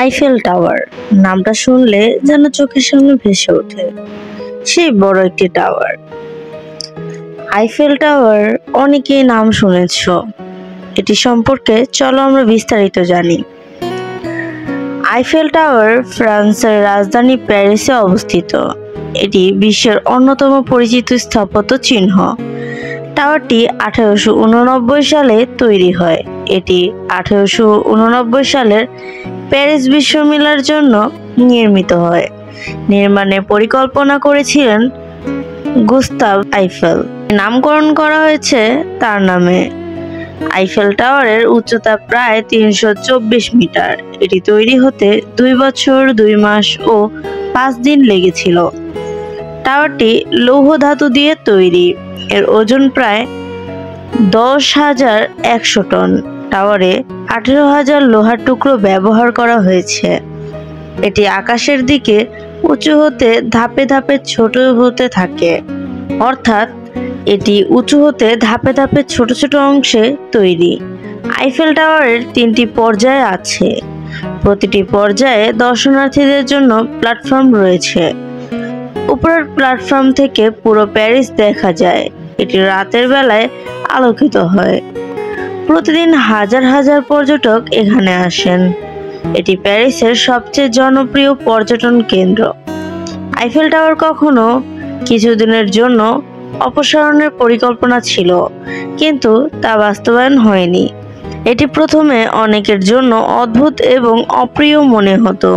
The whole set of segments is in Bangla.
আইফেল টাওয়ার নামটা শুনলে যেন চোখের সামনে ভেসে ওঠে সেই বড় একটি টাওয়ার। আইফেল টাওয়ার অনেকেই নাম শুনেছ, এটি সম্পর্কে চলো আমরা বিস্তারিত জানি। আইফেল টাওয়ার ফ্রান্সের রাজধানী প্যারিসে অবস্থিত। এটি বিশ্বের অন্যতম পরিচিত স্থাপত্য চিহ্ন। টাওয়ারটি 1889 সালে তৈরি হয়। এটি 1889 সালের প্যারিস বিশ্বমেলার জন্য নির্মিত হয়। নির্মাণের পরিকল্পনা করেছিলেন গুস্তাভ আইফেল। নামকরণ করা হয়েছে তার নামে। আইফেল টাওয়ারের উচ্চতা প্রায় 324 মিটার। এটি তৈরি হতে 2 বছর 2 মাস ও 5 দিন লেগেছিল। টাওয়ারটি লৌহ ধাতু দিয়ে তৈরি। এর ওজন প্রায় 10,100 টন। টাওয়ারে 18,000 লোহার টুকরো ব্যবহার করা হয়েছে। এটি আকাশের দিকে উঁচু হতে ধাপে ধাপে ছোট হতে থাকে, অর্থাৎ এটি উঁচু হতে ধাপে ধাপে ছোট ছোট অংশে তৈরি। আইফেল টাওয়ারের 3টি পর্যায় আছে। প্রতিটি পর্যায়ে দর্শনার্থীদের জন্য প্ল্যাটফর্ম রয়েছে। উপরের প্ল্যাটফর্ম থেকে পুরো প্যারিস দেখা যায়। এটি রাতের বেলায় আলোকিত হয়। প্রতিদিন হাজার হাজার পর্যটক এখানে আসেন। এটি প্যারিসের সবচেয়ে জনপ্রিয় পর্যটন কেন্দ্র। আইফেল টাওয়ার কখনো কিছুদিনের জন্য অপসারণের পরিকল্পনা ছিল, কিন্তু তা বাস্তবায়ন হয়নি। এটি প্রথমে অনেকের জন্য অদ্ভুত এবং অপ্রিয় মনে হতো,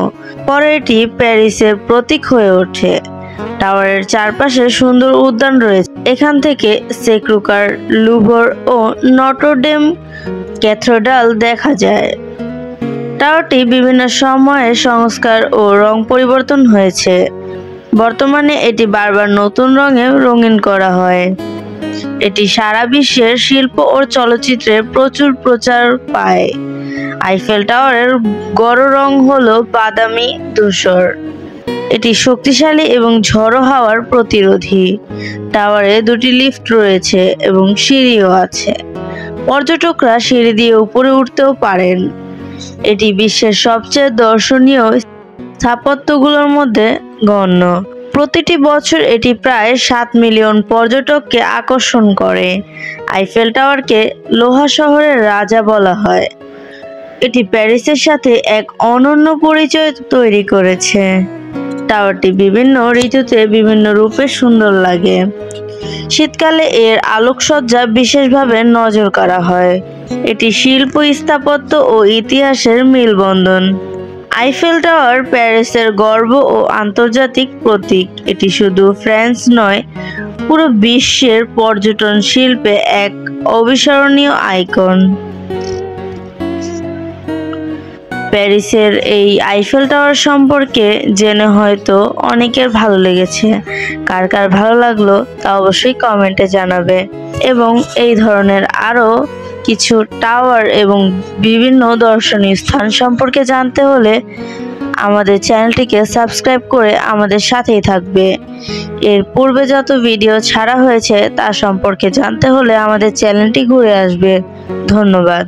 পরে এটি প্যারিসের প্রতীক হয়ে ওঠে। টাওয়ারের চারপাশে সুন্দর উদ্যান রয়েছে। এখান থেকে সেক্রুকার, লুভর ও নটরডেম ক্যাথেড্রাল দেখা যায়। টাওয়ারটি বিভিন্ন সময়ে সংস্কার ও রং পরিবর্তন হয়েছে। বর্তমানে এটি বারবার নতুন রঙে রঙিন করা হয়। এটি সারা বিশ্বের শিল্প ও চলচ্চিত্রে প্রচুর প্রচার পায়। আইফেল টাওয়ারের গড় রং হলো বাদামি ধূসর। এটি শক্তিশালী এবং ঝড়ো হাওয়ার প্রতিরোধী। টাওয়ারে 2টি লিফট রয়েছে এবং সিঁড়িও আছে। পর্যটকরা সিঁড়ি দিয়ে উপরে উঠতেও পারেন। এটি বিশ্বের সবচেয়ে দর্শনীয় স্থাপত্যগুলোর মধ্যে গণ্য। প্রতিটি বছর এটি প্রায় 7 মিলিয়ন পর্যটককে আকর্ষণ করে। আইফেল টাওয়ারকে লোহা শহরের রাজা বলা হয়। এটি প্যারিসের সাথে এক অনন্য পরিচয় তৈরি করেছে। টাওয়ারটি বিভিন্ন ঋতুতে বিভিন্ন রূপে সুন্দর লাগে। শীতকালে এর আলোকসজ্জা বিশেষভাবে নজর কাড়া হয়। এটি শিল্প, স্থাপত্য ও ইতিহাসের মেলবন্ধন। আইফেল টাওয়ার প্যারিসের গর্ব ও আন্তর্জাতিক প্রতীক। এটি শুধু ফ্রান্স নয়, পুরো বিশ্বের পর্যটন শিল্পে এক অবিস্মরণীয় আইকন। প্যারিসের এই আইফেল টাওয়ার সম্পর্কে জেনে হয়তো অনেকের ভালো লেগেছে। কার কার ভালো লাগলো তা অবশ্যই কমেন্টে জানাবে। এবং এই ধরনের আরও কিছু টাওয়ার এবং বিভিন্ন দর্শনীয় স্থান সম্পর্কে জানতে হলে আমাদের চ্যানেলটিকে সাবস্ক্রাইব করে আমাদের সাথেই থাকবে। এর পূর্বে যত ভিডিও ছাড়া হয়েছে তা সম্পর্কে জানতে হলে আমাদের চ্যানেলটি ঘুরে আসবে। ধন্যবাদ।